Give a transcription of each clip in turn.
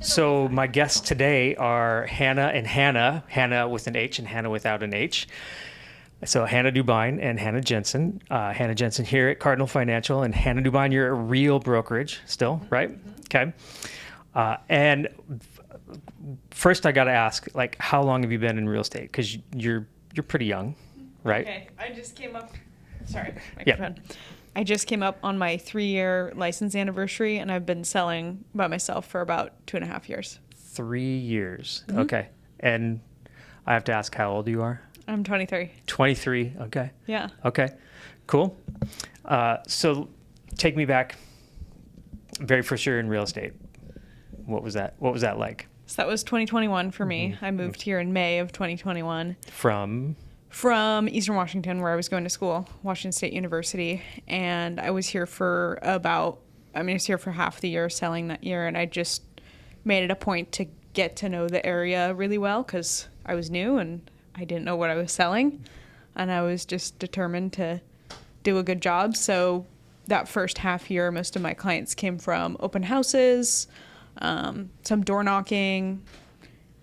So my guests today are Hanna and Hanna, Hanna with an H and Hanna without an H. So Hanna Dubyne and Hanna Jensen. Hanna Jensen here at Cardinal Financial, and Hanna Dubyne, you're a real brokerage still, right? Okay. And first I got to ask, like, how long have you been in real estate? Because you're pretty young, right? Okay, I just came up. Sorry, Yeah. microphone. I just came up on my 3-year license anniversary, and I've been selling by myself for about 2.5 years. 3 years. Mm-hmm. Okay. And I have to ask how old you are? I'm 23. 23. Okay. Yeah. Okay. Cool. So take me back. Very first year in real estate. What was that? What was that like? So that was 2021 for me. I moved here in May of 2021 from Eastern Washington, where I was going to school, Washington State University. And I was here for I was here for half the year selling that year. And I just made it a point to get to know the area really well because I was new and I didn't know what I was selling. And I was just determined to do a good job. So that first half year, most of my clients came from open houses, some door knocking,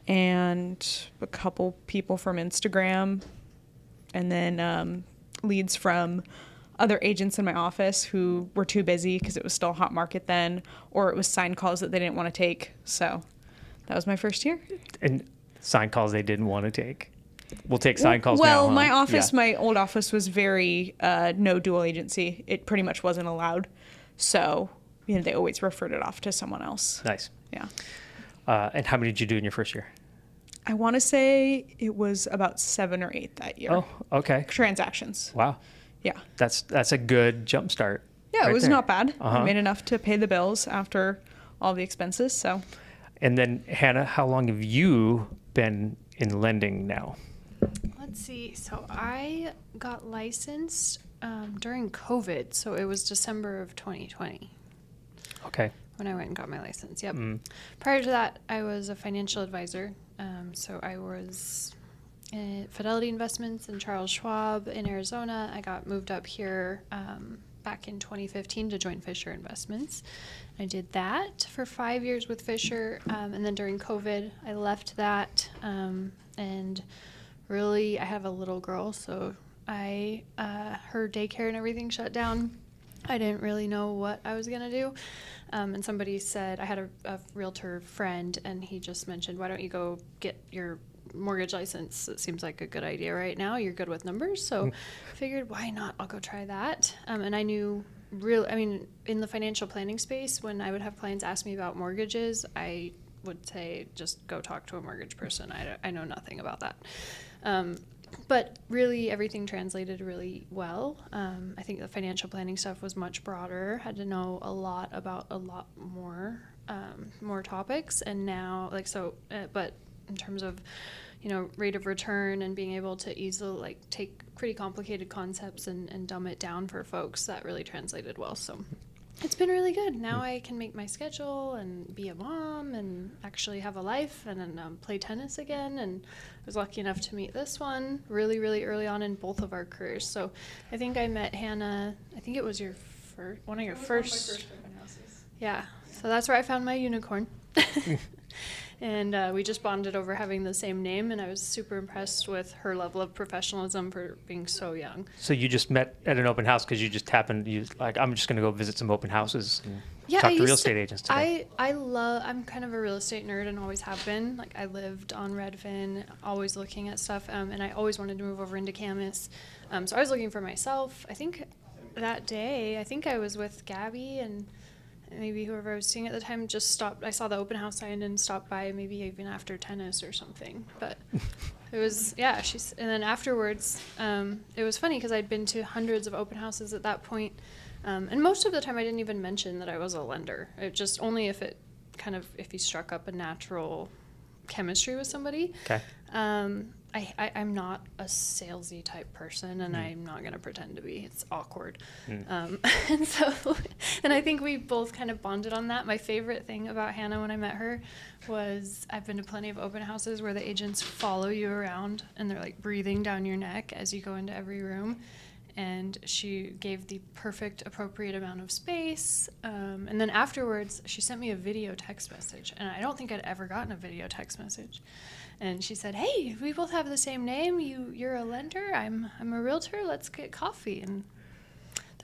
and a couple people from Instagram, and then leads from other agents in my office who were too busy because it was still a hot market then, or it was signed calls that they didn't want to take. So that was my first year. And signed calls they didn't want to take. We'll take signed calls now. Well, huh? my office, Yeah. my old office was very no dual agency. It pretty much wasn't allowed. So, they always referred it off to someone else. Nice. Yeah. And how many did you do in your first year? I want to say it was about 7 or 8 that year. Oh, okay. Transactions. Wow. Yeah. That's a good jump start. Yeah, right it was there. not bad. Uh-huh. I made enough to pay the bills after all the expenses. So, And then, Hanna, how long have you been in lending now? Let's see. So I got licensed during COVID. So it was December of 2020 Okay. when I went and got my license. Yep. Prior to that, I was a financial advisor. So I was at Fidelity Investments and Charles Schwab in Arizona. I got moved up here back in 2015 to join Fisher Investments. I did that for 5 years with Fisher. And then during COVID, I left that. And really, I have a little girl, so her daycare and everything shut down. I didn't really know what I was going to do. And somebody said, I had a realtor friend, and he just mentioned, why don't you go get your mortgage license? It seems like a good idea right now. You're good with numbers. So I figured, why not? I'll go try that. And I knew in the financial planning space, when I would have clients ask me about mortgages, I would say, just go talk to a mortgage person. I know nothing about that. But really, everything translated really well. I think the financial planning stuff was much broader. Had to know a lot about a lot more topics. And now, but in terms of, rate of return and being able to easily take pretty complicated concepts and dumb it down for folks, that really translated well. So it's been really good. Now I can make my schedule and be a mom and actually have a life and then play tennis again. And I was lucky enough to meet this one really, really early on in both of our careers. So I think I met Hanna, I think it was one of your first. One of my first open houses. Yeah. So that's where I found my unicorn. And we just bonded over having the same name, and I was super impressed with her level of professionalism for being so young. So you just met at an open house because you just happened, I'm just going to go visit some open houses and talk to real estate agents today. I'm kind of a real estate nerd and always have been. I lived on Redfin, always looking at stuff, and I always wanted to move over into Camas. So I was looking for myself. I think that day, I was with Gabby and maybe whoever I was seeing at the time just stopped. I saw the open house sign and stopped by maybe even after tennis or something. But it was, and then afterwards, it was funny because I'd been to hundreds of open houses at that point. And most of the time I didn't even mention that I was a lender. It just only if you struck up a natural chemistry with somebody. Okay. I'm not a salesy type person, and I'm not going to pretend to be. It's awkward. And I think we both kind of bonded on that. My favorite thing about Hanna when I met her was I've been to plenty of open houses where the agents follow you around, and they're breathing down your neck as you go into every room. and she gave the perfect, appropriate amount of space. And then afterwards, she sent me a video text message, and I don't think I'd ever gotten a video text message. And she said, "Hey, we both have the same name. You're a lender. I'm a realtor. Let's get coffee." And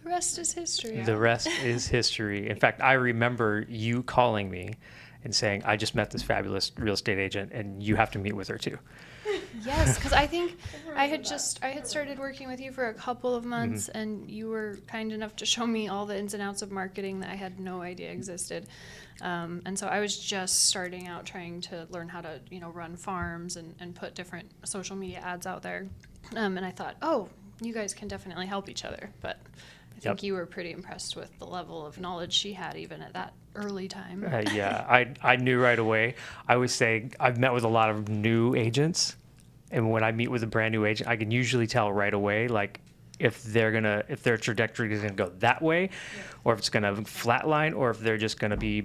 the rest is history. The rest is history. In fact, I remember you calling me and saying, "I just met this fabulous real estate agent, and you have to meet with her too." Yes, because I think I had started working with you for a couple of months, and you were kind enough to show me all the ins and outs of marketing that I had no idea existed. And so I was just starting out trying to learn how to, run farms and put different social media ads out there. And I thought, oh, you guys can definitely help each other. But I think you were pretty impressed with the level of knowledge she had even at that early time. I knew right away. I always say I've met with a lot of new agents, and when I meet with a brand new agent, I can usually tell right away, like, if their trajectory is gonna go that way, or if it's gonna flatline, or if they're just gonna be,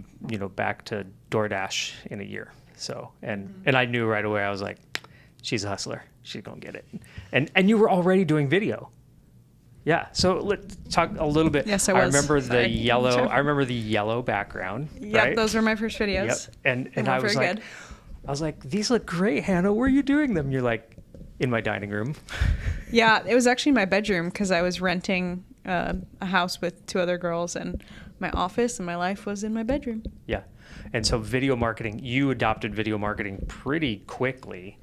back to DoorDash in a year. So, and I knew right away. I was like, she's a hustler. She's gonna get it. And you were already doing video. Yeah. So let's talk a little bit. Yes, I was. remember Sorry. the yellow. I remember the yellow background. Yep, right? those were my first videos. Yep. And They I were was very like, good. these look great, Hannah. Where are you doing them? You're like, in my dining room. Yeah, it was actually my bedroom because I was renting a house with two other girls, and my office and my life was in my bedroom. Yeah. And so video marketing, you adopted video marketing pretty quickly,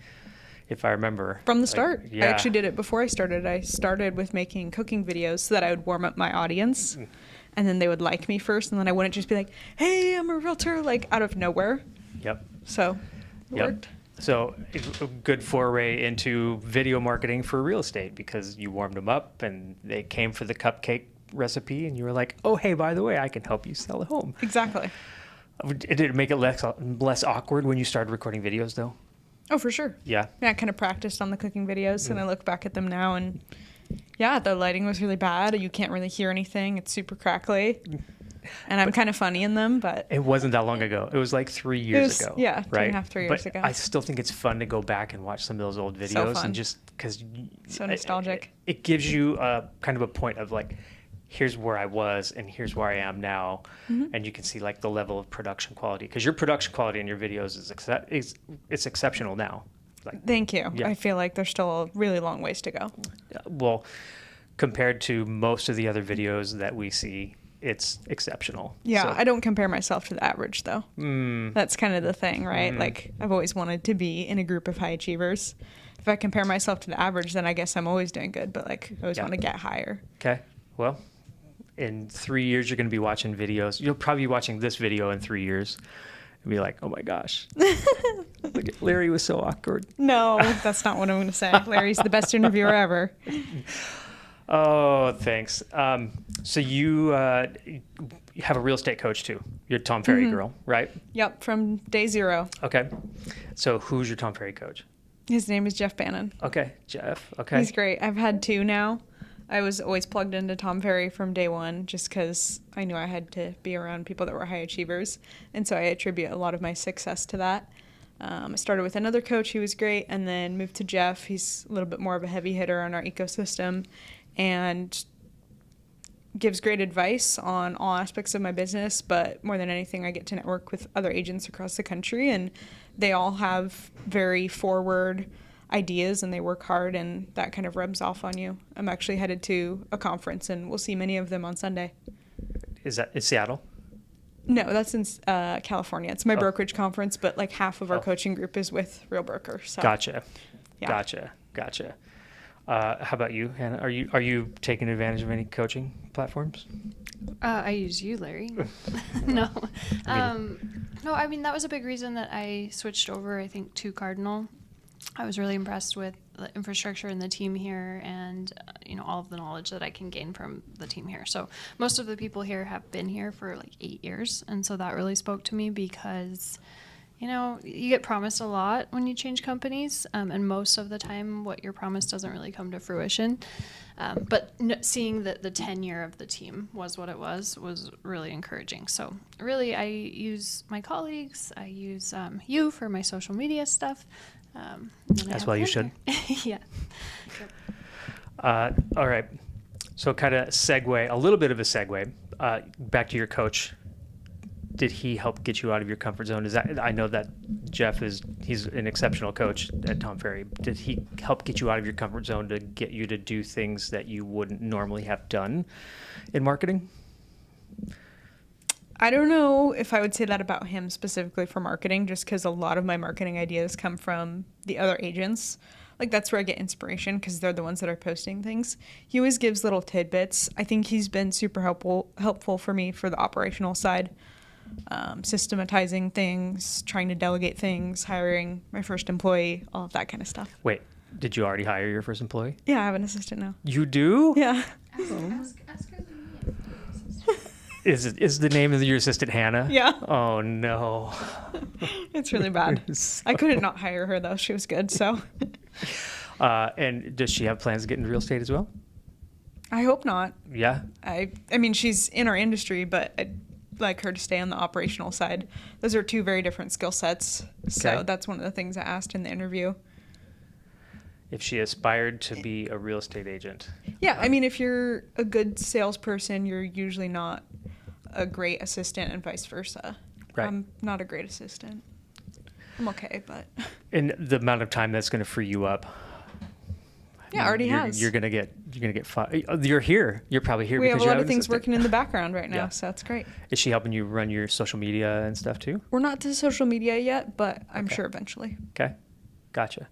if I remember. From the start. Like, I actually did it before I started. I started with making cooking videos so that I would warm up my audience, and then they would like me first, and then I wouldn't just be like, "Hey, I'm a realtor," like out of nowhere. Yep. So it worked. So a good foray into video marketing for real estate, because you warmed them up and they came for the cupcake recipe, and you were like, "Oh, hey, by the way, I can help you sell a home." Exactly. Did it make it less awkward when you started recording videos, though? Oh, for sure. Yeah. Yeah, I kind of practiced on the cooking videos, and I look back at them now, and yeah, the lighting was really bad. You can't really hear anything. It's super crackly. And I'm kind of funny in them, but... It wasn't that long ago. It was like 3 years ago. Yeah, right? 2.5, 3 years ago. I still think it's fun to go back and watch some of those old videos. fun. And just because... So nostalgic. It gives you kind of a point of like, here's where I was and here's where I am now. And you can see like the level of production quality. Because your production quality in your videos it's exceptional now. Like, Thank you. Yeah. I feel like there's still a really long ways to go. well, compared to most of the other videos that we see, it's exceptional. Yeah, So, I don't compare myself to the average, though. That's kind of the thing, right? Like, I've always wanted to be in a group of high achievers. If I compare myself to the average, then I guess I'm always doing good, but like, I always want to get higher. Okay. Well, in 3 years, you're going to be watching videos. You'll probably be watching this video in 3 years and be like, "Oh my gosh, look at Larry was so awkward." No, that's not what I'm going to say. Larry's the best interviewer ever. Oh, thanks. So you have a real estate coach too. You're a Tom Ferry girl, right? Yep, from day zero. Okay. So who's your Tom Ferry coach? His name is Jeff Bannon. Okay, Jeff. Okay. He's great. I've had two now. I was always plugged into Tom Ferry from day one just because I knew I had to be around people that were high achievers. And so I attribute a lot of my success to that. I started with another coach who was great, and then moved to Jeff. He's a little bit more of a heavy hitter on our ecosystem and gives great advice on all aspects of my business. But more than anything, I get to network with other agents across the country, and they all have very forward ideas and they work hard, and that kind of rubs off on you. I'm actually headed to a conference, and we'll see many of them on Sunday. Is that in Seattle? No, that's in California. It's my brokerage conference, but like half of our coaching group is with Real Broker. So. Gotcha. Yeah. Gotcha. How about you, Hannah? Are you taking advantage of any coaching platforms? I use you, Larry. No. No, I mean, that was a big reason that I switched over, I think, to Cardinal. I was really impressed with the infrastructure and the team here, and all of the knowledge that I can gain from the team here. So most of the people here have been here for like 8 years, and so that really spoke to me because you get promised a lot when you change companies, and most of the time what you're promised doesn't really come to fruition. But seeing that the tenure of the team was what it was really encouraging. So really, I use my colleagues. I use you for my social media stuff. As well you should. Yeah. All right. So kind of a little bit of a segue, back to your coach. Did he help get you out of your comfort zone? I know that Jeff he's an exceptional coach at Tom Ferry. Did he help get you out of your comfort zone to get you to do things that you wouldn't normally have done in marketing? I don't know if I would say that about him specifically for marketing, just because a lot of my marketing ideas come from the other agents. Like, that's where I get inspiration, because they're the ones that are posting things. He always gives little tidbits. I think he's been super helpful for me for the operational side. Systematizing things, trying to delegate things, hiring my first employee, all of that kind of stuff. Wait, did you already hire your first employee? Yeah, I have an assistant now. You do? Yeah. Ask her the name. Is the name of your assistant Hannah? Yeah. Oh, no. It's really bad. I couldn't not hire her, though. She was good, so. And does she have plans to get into real estate as well? I hope not. Yeah? I mean, she's in our industry, but I'd like her to stay on the operational side. Those are two very different skill sets. So Okay. that's one of the things I asked in the interview. If she aspired to be a real estate agent. Yeah, I mean, if you're a good salesperson, you're usually not a great assistant and vice versa. Right. I'm not a great assistant. I'm okay, but And the amount of time that's going to free you up. yeah, already has. You're gonna get fired. You're here. You're probably here We because have a you lot have of an things assistant. working in the background right now, Yeah. so that's great. Is she helping you run your social media and stuff too? We're not to social media yet, but I'm Okay. sure eventually. Okay, gotcha.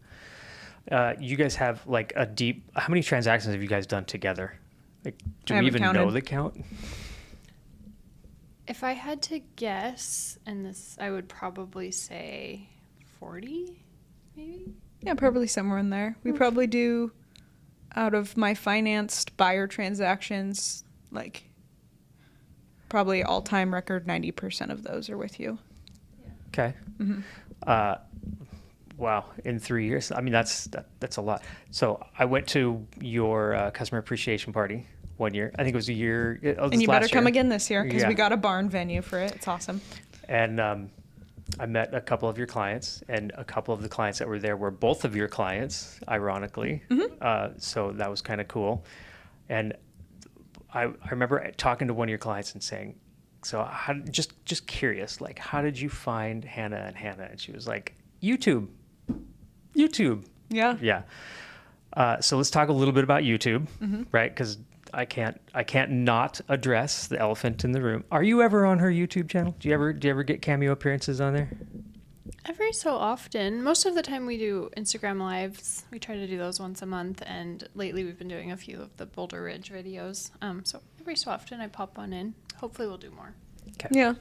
You guys have like how many transactions have you guys done together? Like, do I we haven't even counted. know the count? If I had to guess, I would probably say 40, maybe? Yeah, probably somewhere in there. We probably do, out of my financed buyer transactions, like probably all-time record 90% of those are with you. Okay. Mm-hmm. Wow, in 3 years. I mean, that's a lot. So I went to your customer appreciation party one year. I think it was a year. And you better come again this year, because Yeah. we got a barn venue for it. It's awesome. And I met a couple of your clients, and a couple of the clients that were there were both of your clients, ironically. Mm-hmm. So that was kind of cool. And I remember talking to one of your clients and saying, so just curious, like, how did you find Hanna and Hannah? And she was like, YouTube. Yeah. Yeah. So let's talk a little bit about YouTube, Mm-hmm. right? Because I can't not address the elephant in the room. Are you ever on her YouTube channel? Do you ever get cameo appearances on there? Every so often. Most of the time we do Instagram Lives. We try to do those once a month, and lately we've been doing a few of the Boulder Ridge videos. So every so often I pop one in. Hopefully we'll do more. Okay. Yeah.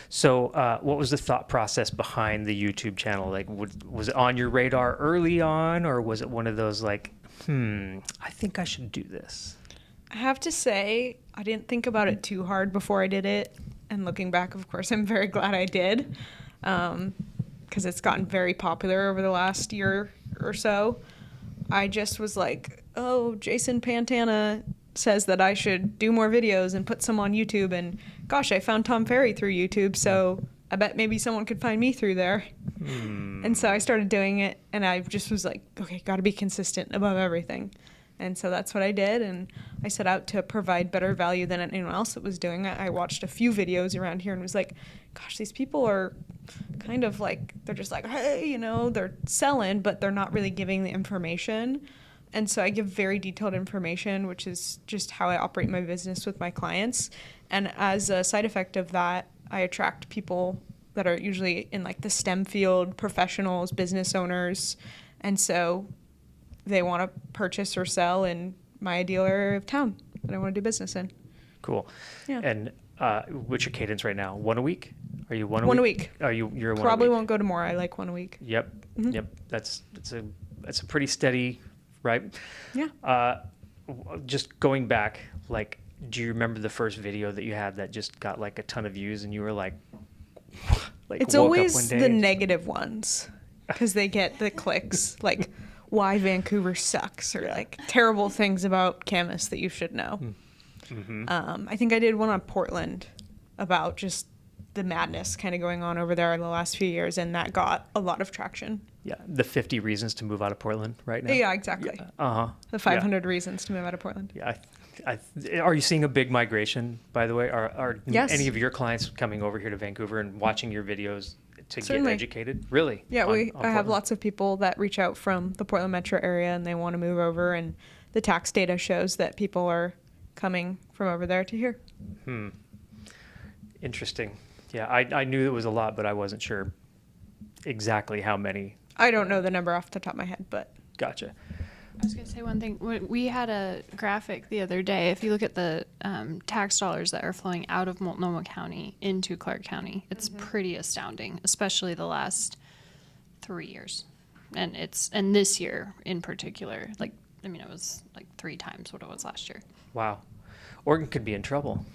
So what was the thought process behind the YouTube channel? Like, was it on your radar early on, or was it one of those like, I think I should do this? I have to say, I didn't think about it too hard before I did it. And looking back, of course, I'm very glad I did, because it's gotten very popular over the last year or so. I just was like, oh, Jason Pantana says that I should do more videos and put some on YouTube. And gosh, I found Tom Ferry through YouTube, so I bet maybe someone could find me through there. And so I started doing it, and I just was like, okay, got to be consistent above everything. And so that's what I did, and I set out to provide better value than anyone else that was doing it. I watched a few videos around here and was like, gosh, these people are kind of like, they're just like, hey, they're selling, but they're not really giving the information. And so I give very detailed information, which is just how I operate my business with my clients. And as a side effect of that, I attract people that are usually in like the STEM field, professionals, business owners. And so they want to purchase or sell in my ideal area of town that I want to do business in. Cool. Yeah. And what's your cadence right now? One a week? Are you one a week? One a week. Are you're one Probably a week? won't go to more. I like one a week. Yep. Mhm. Yep. That's a pretty steady, right? Yeah. Just going back, like, do you remember the first video that you had that just got like a ton of views and you were like It's woke up always one day the and- negative ones because they get the clicks, like why Vancouver sucks or like terrible things about Camas that you should know. Mm-hmm. I think I did one on Portland about just the madness kind of going on over there in the last few years, and that got a lot of traction. Yeah, the 50 reasons to move out of Portland right now. Yeah, exactly. Uh huh. The 500 reasons to move out of Portland. Yeah, Are you seeing a big migration, by the way? Are Yes. any of your clients coming over here to Vancouver and watching your videos to Certainly. get educated? Really? Yeah, On I have Portland? lots of people that reach out from the Portland metro area and they want to move over, and the tax data shows that people are coming from over there to here. Interesting. Yeah, I knew it was a lot, but I wasn't sure exactly how many. I don't know the number off the top of my head, but Gotcha. I was going to say one thing. We had a graphic the other day. If you look at the tax dollars that are flowing out of Multnomah County into Clark County, it's pretty astounding, especially the last 3 years. And this year in particular, it was like 3 times what it was last year. Wow. Oregon could be in trouble,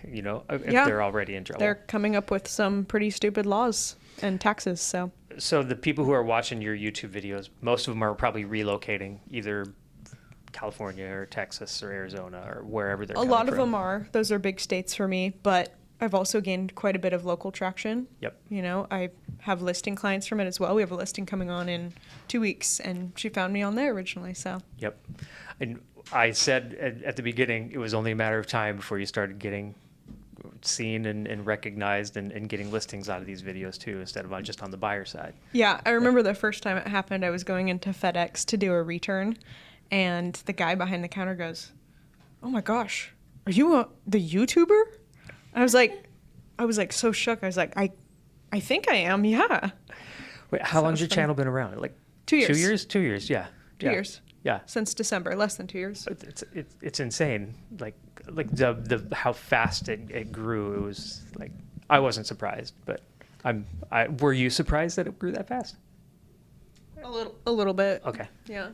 if Yeah. they're already in trouble. they're coming up with some pretty stupid laws and taxes. So the people who are watching your YouTube videos, most of them are probably relocating either California or Texas or Arizona or wherever they're A coming lot of from. them are. Those are big states for me, but I've also gained quite a bit of local traction. Yep. I have listing clients from it as well. We have a listing coming on in 2 weeks, and she found me on there originally, so. Yep. And I said at the beginning, it was only a matter of time before you started getting seen and recognized and getting listings out of these videos too, instead of just on the buyer side. Yeah, I remember the first time it happened, I was going into FedEx to do a return, and the guy behind the counter goes, "Oh my gosh, are you the YouTuber?" I was like so shook. I was like, I think I am, yeah. Wait, how So long's it's your funny. channel been around? Like 2 years. 2 years? 2 years, yeah. 2 Yeah. years. Yeah. Since December, less than 2 years. It's insane. Like the how fast it grew. It was like, I wasn't surprised, but were you surprised that it grew that fast? A little bit. Okay. Yeah.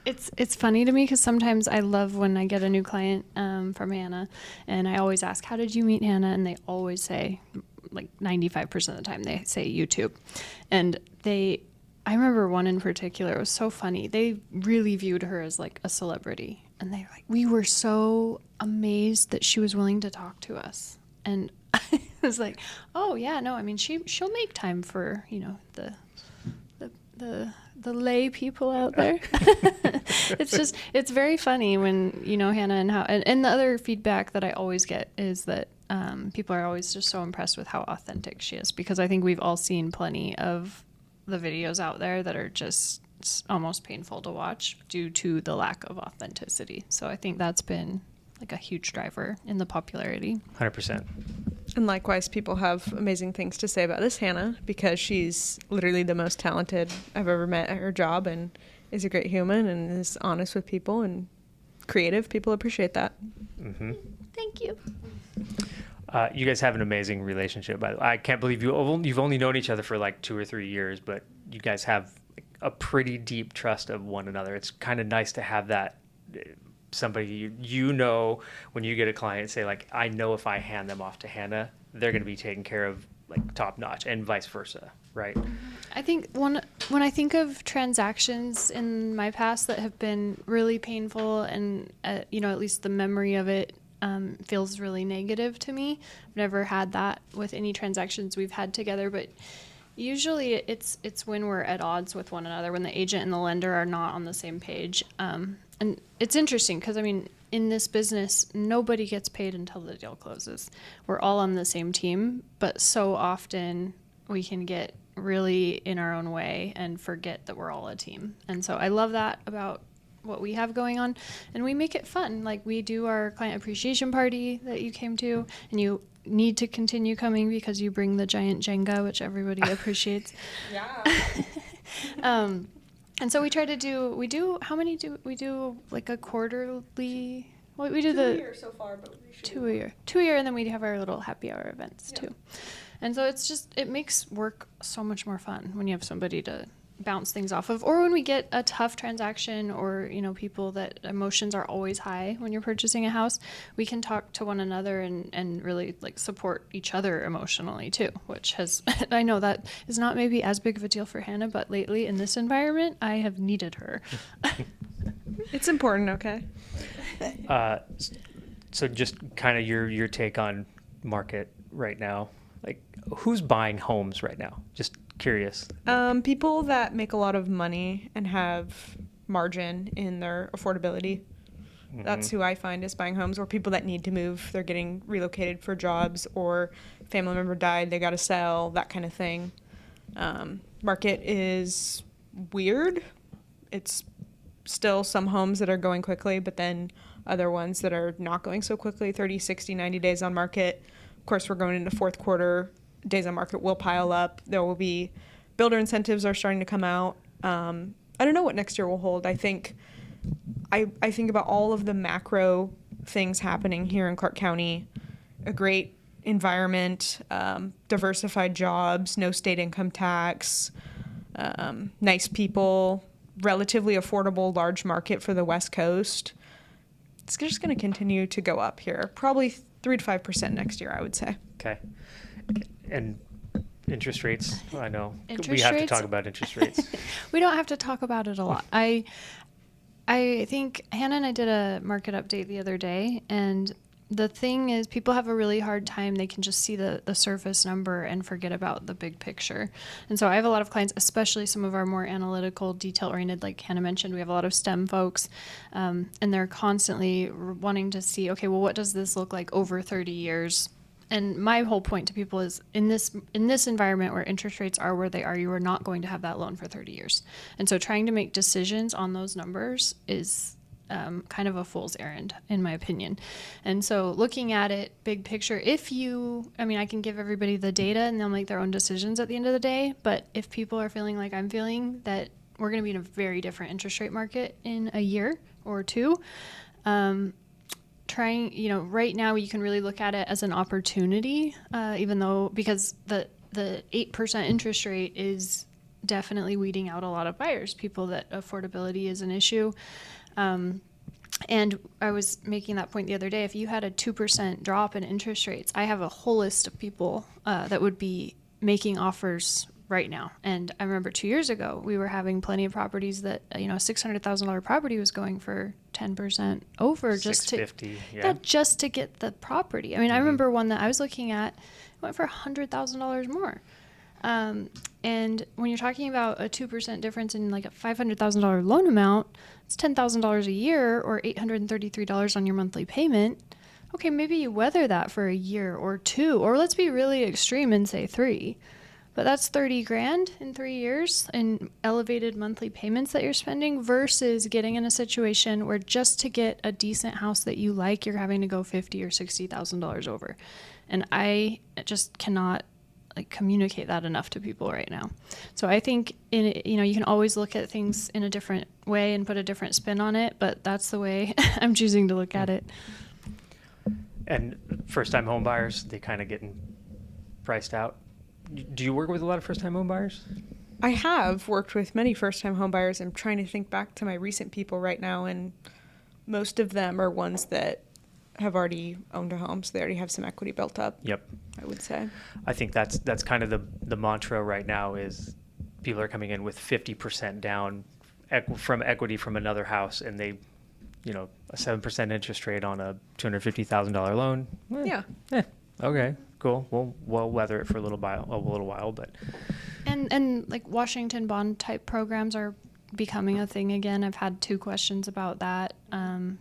It's funny to me because sometimes I love when I get a new client from Hanna, and I always ask, "How did you meet Hanna?" And they always say, like 95% of the time, they say YouTube. And I remember one in particular. It was so funny. They really viewed her as like a celebrity, and they were like, "We were so amazed that she was willing to talk to us." And I was like, "Oh yeah, no, I mean she'll make time for the lay people out there." It's very funny when Hanna and the other feedback that I always get is that people are always just so impressed with how authentic she is, because I think we've all seen plenty of the videos out there that are just almost painful to watch due to the lack of authenticity. So I think that's been like a huge driver in the popularity. 100%. And likewise, people have amazing things to say about this Hanna, because she's literally the most talented I've ever met at her job, and is a great human and is honest with people and creative. People appreciate that. Mm-hmm. Thank you. You guys have an amazing relationship, by the way. I can't believe you've only known each other for like 2 or 3 years, but you guys have a pretty deep trust of one another. It's kind of nice to have that somebody when you get a client, say like, I know if I hand them off to Hanna, they're going to be taken care of like top notch, and vice versa, right? I think when I think of transactions in my past that have been really painful, and at least the memory of it feels really negative to me. I've never had that with any transactions we've had together, but usually it's when we're at odds with one another, when the agent and the lender are not on the same page. And it's interesting because, in this business, nobody gets paid until the deal closes. We're all on the same team, but so often we can get really in our own way and forget that we're all a team. And so I love that about what we have going on, and we make it fun. Like, we do our client appreciation party that you came to, and you need to continue coming because you bring the giant Jenga, which everybody appreciates. Yeah. And so we try to do like a quarterly, well, we do Two a year so far, but we should two a year, and then we have our little happy hour events too. And so it makes work so much more fun when you have somebody to bounce things off of, or when we get a tough transaction, or people that emotions are always high when you're purchasing a house, we can talk to one another and really like support each other emotionally too, which has I know that is not maybe as big of a deal for Hanna, but lately in this environment I have needed her. It's important. Okay. So just kind of your take on market right now, like who's buying homes right now? Just curious. People that make a lot of money and have margin in their affordability. That's who I find is buying homes, or people that need to move. They're getting relocated for jobs, or family member died, they got to sell, that kind of thing. Market is weird. It's still some homes that are going quickly, but then other ones that are not going so quickly, 30, 60, 90 days on market. Of course, we're going into fourth quarter. Days on market will pile up. There will be builder incentives are starting to come out. I don't know what next year will hold. I think about all of the macro things happening here in Clark County. A great environment, diversified jobs, no state income tax, nice people, relatively affordable, large market for the West Coast. It's just going to continue to go up here, probably 3 to 5% next year, I would say. Okay. And interest rates, I know. Interest we have rates? to talk about interest rates. We don't have to talk about it a lot. I think Hannah and I did a market update the other day, and the thing is, people have a really hard time. They can just see the surface number and forget about the big picture. And so I have a lot of clients, especially some of our more analytical, detail-oriented, like Hannah mentioned. We have a lot of STEM folks, and they're constantly wanting to see, okay, well, what does this look like over 30 years? And my whole point to people is, in this environment where interest rates are where they are, you are not going to have that loan for 30 years. And so trying to make decisions on those numbers is kind of a fool's errand, in my opinion. And so looking at it big picture, I can give everybody the data and they'll make their own decisions at the end of the day. But if people are feeling like I'm feeling, that we're going to be in a very different interest rate market in a year or two, right now you can really look at it as an opportunity, because the 8% interest rate is definitely weeding out a lot of buyers, people that affordability is an issue. And I was making that point the other day. If you had a 2% drop in interest rates, I have a whole list of people that would be making offers right now. And I remember 2 years ago, we were having plenty of properties that, a $600,000 property was going for 10% over just to get the property. I remember one that I was looking at went for $100,000 more. And when you're talking about a 2% difference in like a $500,000 loan amount, it's $10,000 a year or $833 on your monthly payment. Okay, maybe you weather that for a year or two, or let's be really extreme and say 3. But that's $30,000 in 3 years in elevated monthly payments that you're spending versus getting in a situation where just to get a decent house that you like, you're having to go $50,000 or $60,000 over. And I just cannot communicate that enough to people right now. So I think you can always look at things in a different way and put a different spin on it, but that's the way I'm choosing to look at it. And first-time home buyers, they kind of getting priced out. Do you work with a lot of first-time home buyers? I have worked with many first-time home buyers. I'm trying to think back to my recent people right now, and most of them are ones that have already owned a home, so they already have some equity built up. Yep. I would say. I think that's kind of the mantra right now is people are coming in with 50% down from equity from another house, and they, a 7% interest rate on a $250,000 loan. Okay, cool. We'll weather it for a little while, but. And like Washington bond type programs are becoming a thing again. I've had 2 questions about that,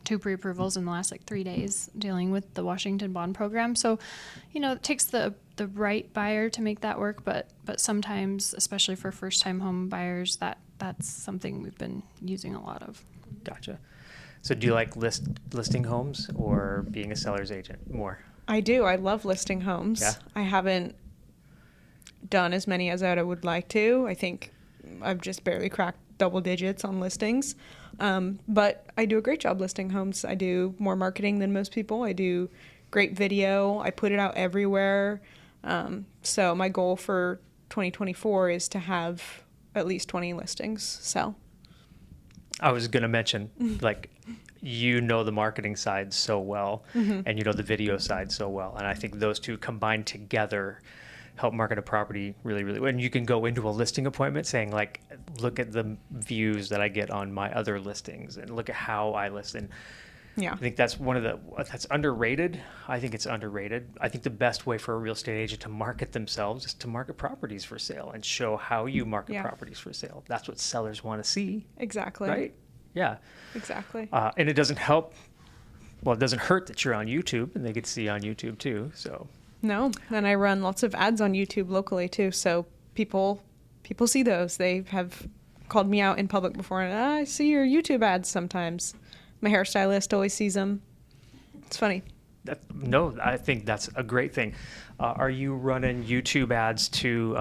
2 pre-approvals in the last 3 days dealing with the Washington bond program. So, it takes the right buyer to make that work, but sometimes, especially for first-time home buyers, that's something we've been using a lot of. Gotcha. So do you like listing homes or being a seller's agent more? I do. I love listing homes. Yeah. I haven't done as many as I would like to. I think I've just barely cracked double digits on listings. But I do a great job listing homes. I do more marketing than most people. I do great video. I put it out everywhere. So my goal for 2024 is to have at least 20 listings sell. I was going to mention, the marketing side so well, and the video side so well. And I think those two combined together help market a property really, really well. And you can go into a listing appointment saying, look at the views that I get on my other listings and look at how I list. And yeah, I think that's that's underrated. I think it's underrated. I think the best way for a real estate agent to market themselves is to market properties for sale and show how you market properties for sale. That's what sellers want to see. Exactly. Right? Yeah. Exactly. And it doesn't help Well, it doesn't hurt that you're on YouTube, and they could see on YouTube too. So No, and I run lots of ads on YouTube locally too, so people see those. They have called me out in public before, and I see your YouTube ads sometimes. My hairstylist always sees them. It's funny. No, I think that's a great thing. Are you running YouTube ads to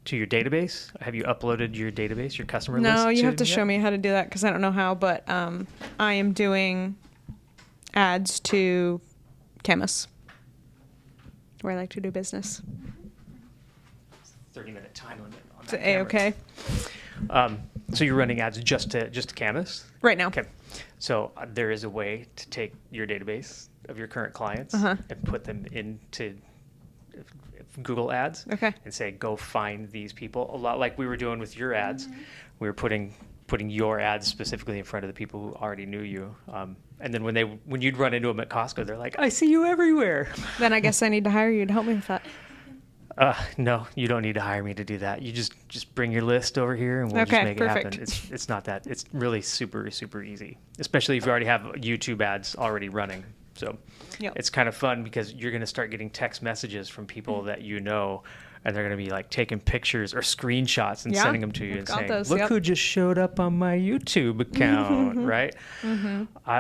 your database? Have you uploaded your database, your customer list? No, you have to show me how to do that because I don't know how, but I am doing ads to chemists where I like to do business. 30-minute time limit on Is that it camera. A-okay? So you're running ads just to chemists? Right now. Okay. So there is a way to take your database of your current clients Uh-huh. and put them into Google Ads. Okay. And say, go find these people. A lot like we were doing with your ads. We were putting your ads specifically in front of the people who already knew you. And then when you'd run into them at Costco, they're like, I see you everywhere. Then I guess I need to hire you to help me with that. No, you don't need to hire me to do that. You just bring your list over here and we'll Okay, just make perfect. it happen. It's not that. It's really super, super easy, especially if you already have YouTube ads already running. So Yep. it's kind of fun because you're going to start getting text messages from people that you know, and they're going to be like taking pictures or screenshots and Yeah, sending them to you I've and got saying, those, look yep. who just showed up on my YouTube account, right?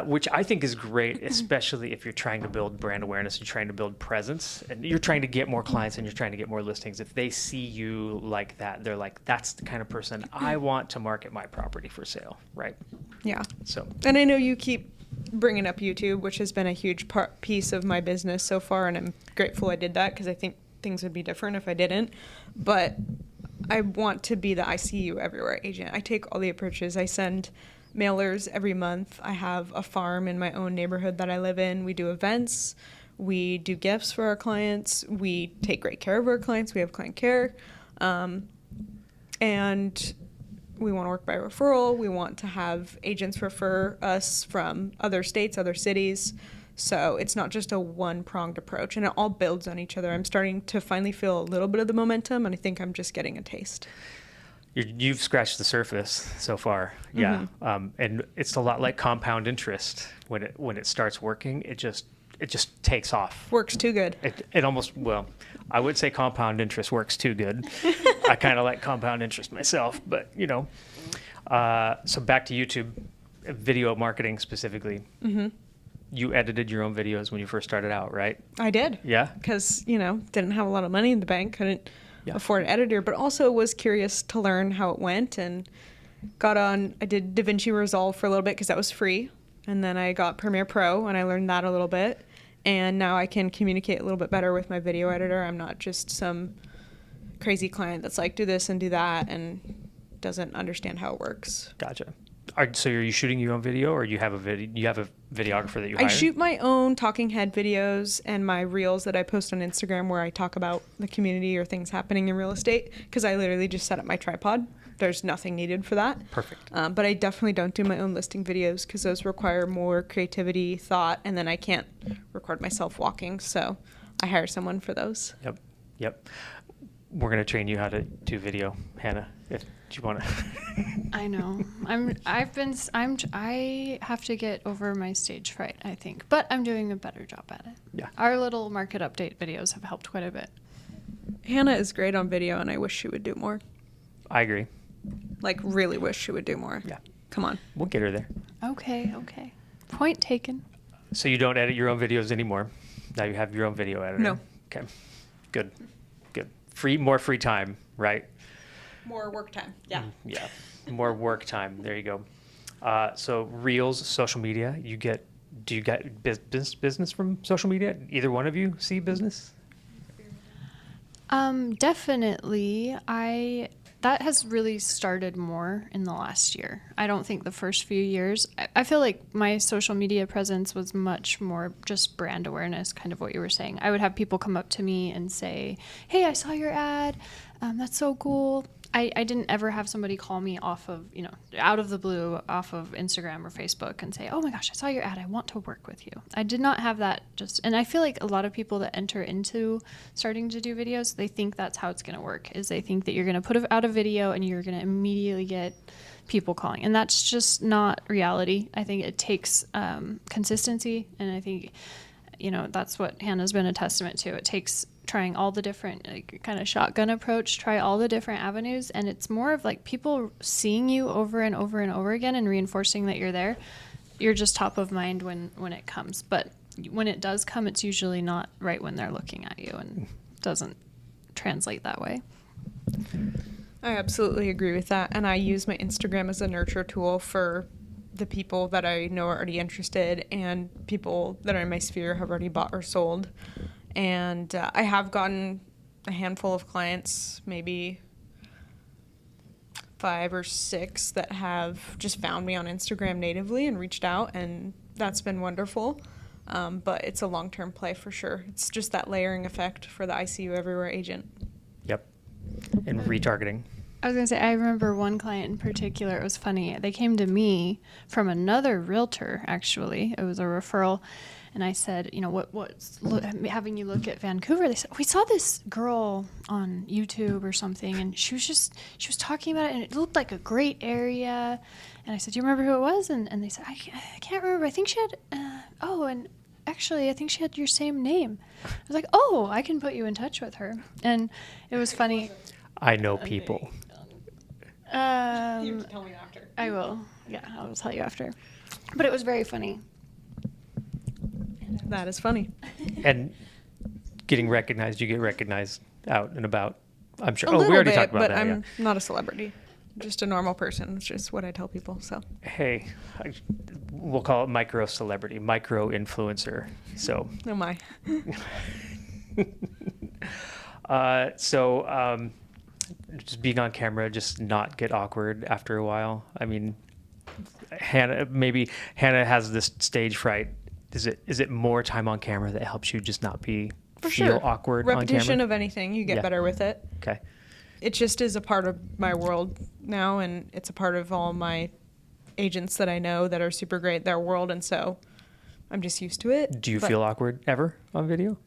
Which I think is great, especially if you're trying to build brand awareness, you're trying to build presence, and you're trying to get more clients and you're trying to get more listings. If they see you like that, they're like, that's the kind of person I want to market my property for sale, right? Yeah. So And I know you keep bringing up YouTube, which has been a huge piece of my business so far, and I'm grateful I did that because I think things would be different if I didn't. But I want to be the I see you everywhere agent. I take all the approaches. I send mailers every month. I have a farm in my own neighborhood that I live in. We do events. We do gifts for our clients. We take great care of our clients. We have client care. And we want to work by referral. We want to have agents refer us from other states, other cities. So it's not just a one-pronged approach, and it all builds on each other. I'm starting to finally feel a little bit of the momentum, and I think I'm just getting a taste. you've scratched the surface so far. Yeah. And it's a lot like compound interest. When it starts working, it just takes off. Works too good. It almost, well, I would say compound interest works too good. I kind of like compound interest myself, but so back to YouTube, video marketing specifically. Mm-hmm. You edited your own videos when you first started out, right? I did. Yeah. Because, didn't have a lot of money in the bank, couldn't afford an editor, but also was curious to learn how it went and I did DaVinci Resolve for a little bit because that was free. And then I got Premiere Pro and I learned that a little bit. And now I can communicate a little bit better with my video editor. I'm not just some crazy client that's like, do this and do that and doesn't understand how it works. Gotcha. So are you shooting your own video, or you have a videographer that you hire? I shoot my own talking head videos and my reels that I post on Instagram where I talk about the community or things happening in real estate because I literally just set up my tripod. There's nothing needed for that. Perfect. But I definitely don't do my own listing videos because those require more creativity, thought, and then I can't record myself walking. So I hire someone for those. Yep. We're going to train you how to do video, Hannah, if you want to. I know. I have to get over my stage fright, I think, but I'm doing a better job at it. Yeah. Our little market update videos have helped quite a bit. Hannah is great on video, and I wish she would do more. I agree. Like, really wish she would do more. Yeah. Come on. We'll get her there. Okay. Point taken. So you don't edit your own videos anymore. Now you have your own video editor. No. Okay. Good. More free time, right? More work time. Yeah. Yeah. More work time. There you go. So Reels, social media, do you get business from social media? Either one of you see business? Definitely. That has really started more in the last year. I don't think the first few years. I feel like my social media presence was much more just brand awareness, kind of what you were saying. I would have people come up to me and say, hey, I saw your ad. That's so cool. I didn't ever have somebody call me off of, out of the blue, off of Instagram or Facebook and say, oh my gosh, I saw your ad. I want to work with you. I did not have that and I feel like a lot of people that enter into starting to do videos, they think that's how it's going to work, is they think that you're going to put out a video and you're going to immediately get people calling. And that's just not reality. I think it takes consistency. And I think, that's what Hannah's been a testament to. It takes trying all the different kind of shotgun approach, try all the different avenues. And it's more of like people seeing you over and over and over again and reinforcing that you're there. You're just top of mind when it comes. But when it does come, it's usually not right when they're looking at you and doesn't translate that way. I absolutely agree with that. And I use my Instagram as a nurture tool for the people that I know are already interested and people that are in my sphere have already bought or sold. And I have gotten a handful of clients, maybe 5 or 6, that have just found me on Instagram natively and reached out, and that's been wonderful. But it's a long-term play for sure. It's just that layering effect for the I See You Everywhere agent. Yep. And retargeting. I was going to say, I remember one client in particular. It was funny. They came to me from another realtor, actually. It was a referral. And I said, having you look at Vancouver, they said, we saw this girl on YouTube or something, and she was talking about it, and it looked like a great area. And I said, do you remember who it was? And they said, I can't remember. I think she had, and actually, I think she had your same name. I was like, oh, I can put you in touch with her. And it was funny. I know people. You have to tell me after. I will. Yeah, I'll tell you after. But it was very funny. That is funny. And getting recognized, you get recognized out and about, I'm sure. We already talked about but that. I'm not a celebrity. Just a normal person. It's just what I tell people. So Hey, we'll call it micro celebrity, micro influencer. So. Oh my. Just being on camera, just not get awkward after a while. I mean, Hannah has this stage fright. Is it more time on camera that helps you just not feel awkward on camera? Repetition of anything, you get better with it. Okay. It just is a part of my world now, and it's a part of all my agents that I know that are super great, their world, and so I'm just used to it. Do you feel awkward ever on video?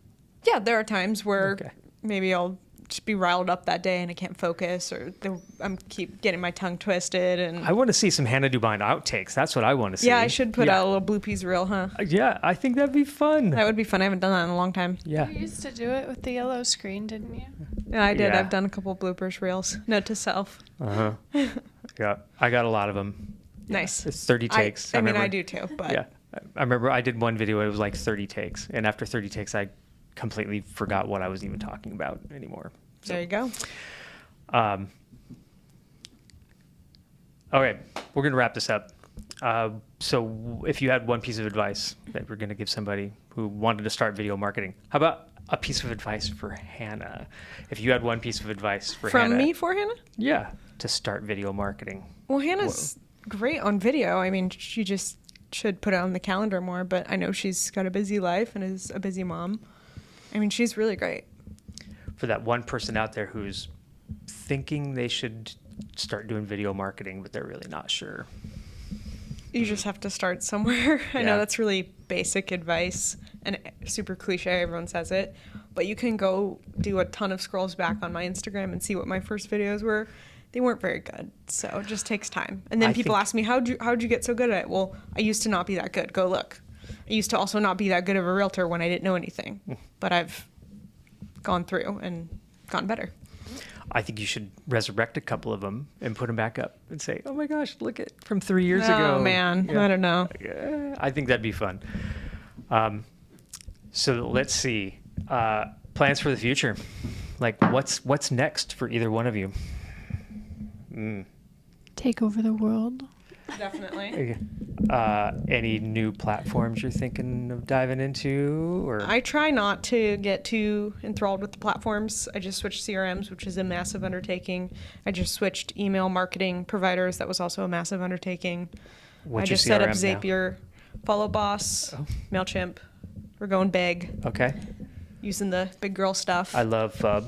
Yeah, there are times where maybe I'll just be riled up that day and I can't focus, or I'm keep getting my tongue twisted. And I want to see some Hanna Dubyne outtakes. That's what I want to see. Yeah, I should put out a little bloopies reel, huh? Yeah, I think that'd be fun. That would be fun. I haven't done that in a long time. Yeah. You used to do it with the yellow screen, didn't you? Yeah, I did. Yeah. I've done a couple bloopers reels. Note to self. Uh-huh. Yeah, I got a lot of them. Nice. It's 30 takes. I mean, I do too, but yeah. I remember I did one video, it was like 30 takes. And after 30 takes, I completely forgot what I was even talking about anymore. So, there you go. Okay, we're going to wrap this up. So if you had one piece of advice that we're going to give somebody who wanted to start video marketing, how about a piece of advice for Hannah? If you had one piece of advice for Hannah. From me for Hannah? Yeah, to start video marketing. Well, Hannah's great on video. I mean, she just should put it on the calendar more, but I know she's got a busy life and is a busy mom. I mean, she's really great. For that one person out there who's thinking they should start doing video marketing, but they're really not sure. You just have to start somewhere. I Yeah. know that's really basic advice and super cliche. Everyone says it, but you can go do a ton of scrolls back on my Instagram and see what my first videos were. They weren't very good, so it just takes time. And then people ask me, how'd you get so good at it? Well, I used to not be that good. Go look. I used to also not be that good of a realtor when I didn't know anything, but I've gone through and gotten better. I think you should resurrect a couple of them and put them back up and say, oh my gosh, look at from 3 years ago. Oh man, Yeah. I don't know. I think that'd be fun. So let's see. Plans for the future. Like what's next for either one of you? Take over the world. Definitely. Any new platforms you're thinking of diving into? Or I try not to get too enthralled with the platforms. I just switched CRMs, which is a massive undertaking. I just switched email marketing providers. That was also a massive undertaking. What's I just your set up CRM now? Zapier, Follow Boss, MailChimp. We're going big. Okay. Using the big girl stuff. I love FUB.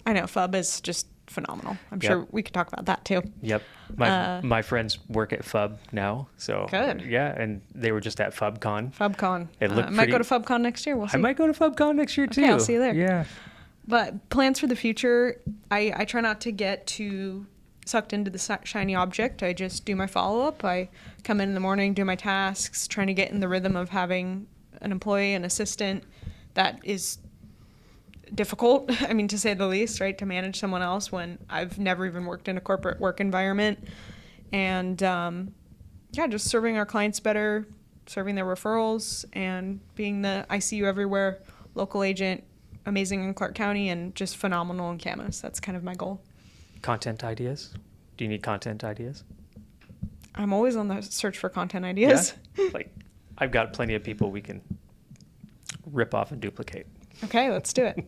I know FUB is just phenomenal. I'm sure we could talk about that too. Yep. My friends work at FUB now. So good. Yeah. And they were just at FUBCon. FUBCon. It looked might go to FUBCon next year. We'll see. I might go to FUBCon next year too. Okay, I'll see you there. Yeah. But plans for the future, I try not to get too sucked into the shiny object. I just do my follow-up. I come in the morning, do my tasks, trying to get in the rhythm of having an employee, an assistant. That is difficult, I mean, to say the least, right? To manage someone else when I've never even worked in a corporate work environment. And just serving our clients better, serving their referrals, and being the I see you everywhere local agent, amazing in Clark County, and just phenomenal in Camas. That's kind of my goal. Content ideas? Do you need content ideas? I'm always on the search for content ideas. Yeah? Like, I've got plenty of people we can rip off and duplicate. Okay, let's do it.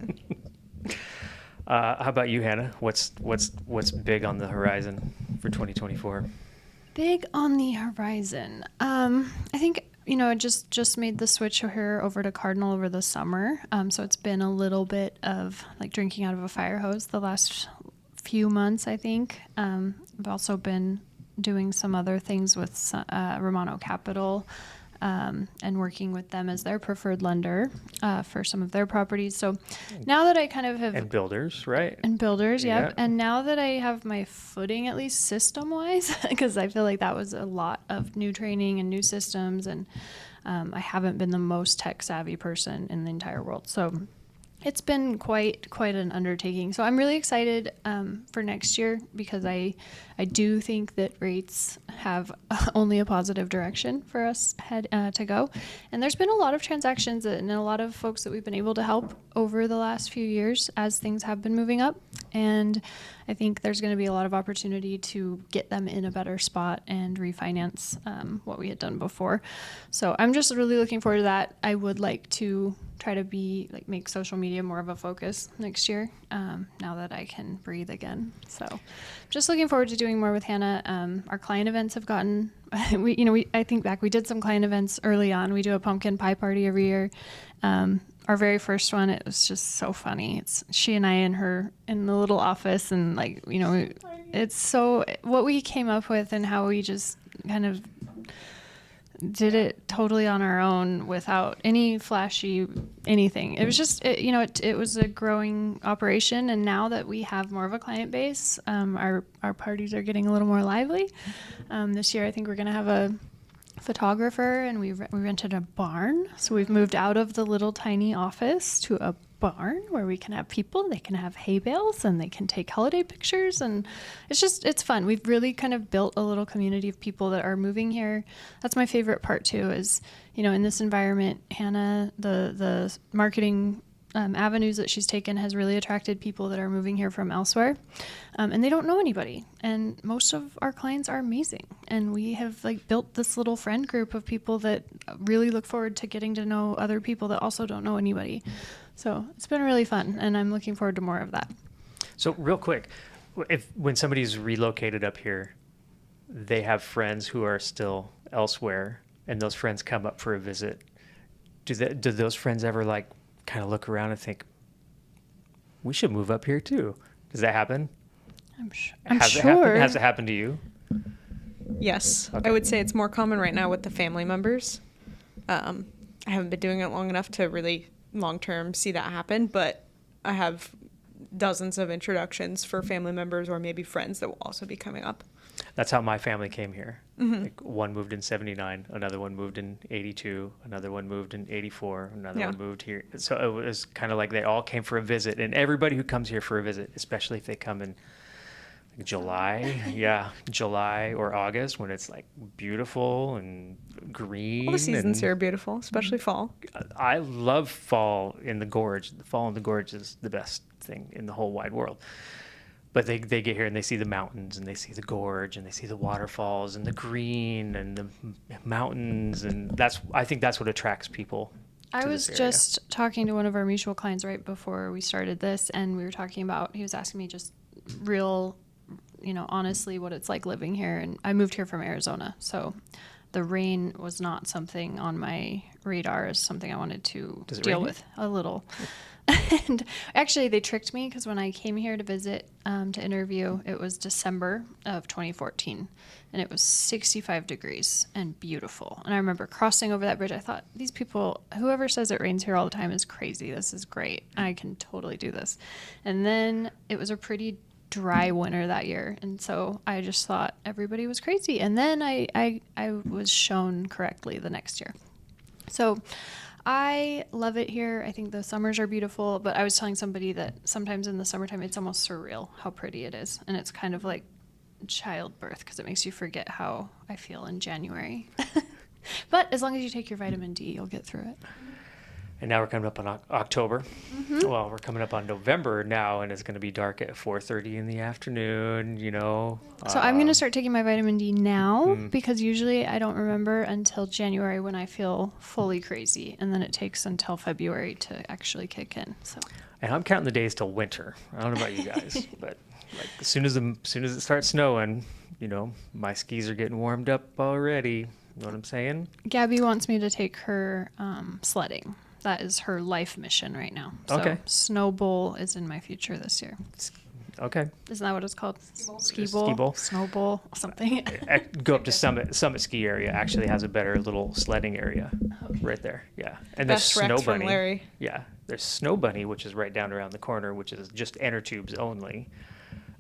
How about you, Hannah? What's big on the horizon for 2024? Big on the horizon. I think, I just made the switch here over to Cardinal over the summer. So it's been a little bit of like drinking out of a fire hose the last few months, I think. I've also been doing some other things with Romano Capital, and working with them as their preferred lender for some of their properties. So now that I kind of have... And builders, right? And builders, yep. Yeah. And now that I have my footing, at least system-wise, because I feel like that was a lot of new training and new systems, and I haven't been the most tech-savvy person in the entire world. So it's been quite an undertaking. So I'm really excited for next year, because I do think that rates have only a positive direction for us to go. And there's been a lot of transactions and a lot of folks that we've been able to help over the last few years as things have been moving up. And I think there's going to be a lot of opportunity to get them in a better spot and refinance what we had done before. So I'm just really looking forward to that. I would like to try to make social media more of a focus next year, now that I can breathe again. So just looking forward to doing more with Hannah. Our client events have gotten, I think back, we did some client events early on. We do a pumpkin pie party every year. Our very first one, it was just so funny. It's she and I in the little office, and it's so what we came up with and how we just kind of did it totally on our own without any flashy anything. It was just, it was a growing operation. And now that we have more of a client base, our parties are getting a little more lively. This year, I think we're going to have a photographer, and we rented a barn. So we've moved out of the little tiny office to a barn where we can have people, they can have hay bales, and they can take holiday pictures, and it's fun. We've really kind of built a little community of people that are moving here. That's my favorite part too, is in this environment, Hannah, the marketing avenues that she's taken has really attracted people that are moving here from elsewhere, and they don't know anybody, and most of our clients are amazing, and we have built this little friend group of people that really look forward to getting to know other people that also don't know anybody. So it's been really fun, and I'm looking forward to more of that. So real quick, when somebody's relocated up here, they have friends who are still elsewhere, and those friends come up for a visit. Do those friends ever kind of look around and think, we should move up here too? Does that happen? I'm sure. Has it happened to you? Yes. Okay. I would say it's more common right now with the family members. I haven't been doing it long enough to really long-term see that happen, but I have dozens of introductions for family members or maybe friends that will also be coming up. That's how my family came here. Mm-hmm. One moved in 79, another one moved in 82, another one moved in 84, another one moved here. So it was kind of like they all came for a visit, and everybody who comes here for a visit, especially if they come in July or August, when it's beautiful and green. All the seasons here are beautiful, especially fall. I love fall in the gorge. The fall in the gorge is the best thing in the whole wide world. But they get here and they see the mountains, and they see the gorge, and they see the waterfalls and the green and the mountains, and I think that's what attracts people. I was just talking to one of our mutual clients right before we started this, and we were talking about, he was asking me just real, honestly, what it's like living here. And I moved here from Arizona, so the rain was not something on my radar as something I wanted to Does it deal rain with a little. And actually, they tricked me because when I came here to visit to interview, it was December of 2014, and it was 65 degrees and beautiful. And I remember crossing over that bridge. I thought, these people, whoever says it rains here all the time is crazy. This is great. I can totally do this. And then it was a pretty dry winter that year, and so I just thought everybody was crazy. And then I was shown correctly the next year. So I love it here. I think the summers are beautiful, but I was telling somebody that sometimes in the summertime it's almost surreal how pretty it is, and it's kind of like childbirth because it makes you forget how I feel in January. But as long as you take your vitamin D, you'll get through it. And now we're coming up on October. Mm-hmm. Well, we're coming up on November now, and it's going to be dark at 4:30 in the afternoon, you know. So I'm going to start taking my vitamin D now because usually I don't remember until January when I feel fully crazy, and then it takes until February to actually kick in. So. And I'm counting the days till winter. I don't know about you guys, but like as soon as it starts snowing, you know, my skis are getting warmed up already. You know what I'm saying? Gabby wants me to take her sledding. That is her life mission right now. So Okay. Snow Bowl is in my future this year. Okay. Isn't that what it's called? Ski Ski bowl. Snow Bowl, something. Go up to Summit Ski Area actually has a better little sledding area right there. Yeah. And there's Best Snow wrecked from Bunny. Larry. Yeah. There's Snow Bunny, which is right down around the corner, which is just inner tubes only.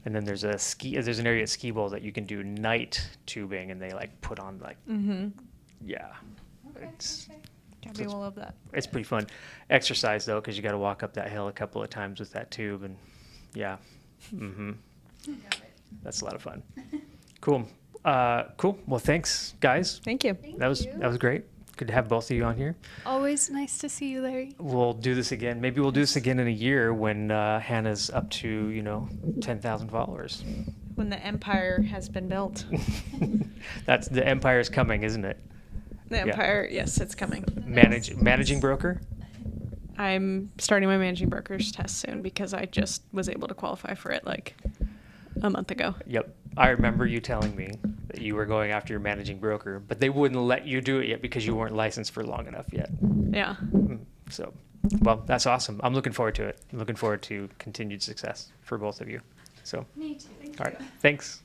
And then there's an area at Ski Bowl that you can do night tubing, and they like put on like, yeah. It's Gabby will love that. It's pretty fun. Exercise though, because you got to walk up that hill a couple of times with that tube, and yeah. That's a lot of fun. Cool. Cool. Well, thanks, guys. Thank you. That was great. Good to have both of you on here. Always nice to see you, Larry. We'll do this again. Maybe we'll do this again in a year when Hannah's up to 10,000 followers. When the empire has been built. That's the empire's coming, isn't it? The empire, yes, it's coming. Managing broker. I'm starting my managing broker's test soon because I just was able to qualify for it like a month ago. Yep. I remember you telling me that you were going after your managing broker, but they wouldn't let you do it yet because you weren't licensed for long enough yet. Yeah. So, well, that's awesome. I'm looking forward to it. I'm looking forward to continued success for both of you. So, Me too. all right. Thanks.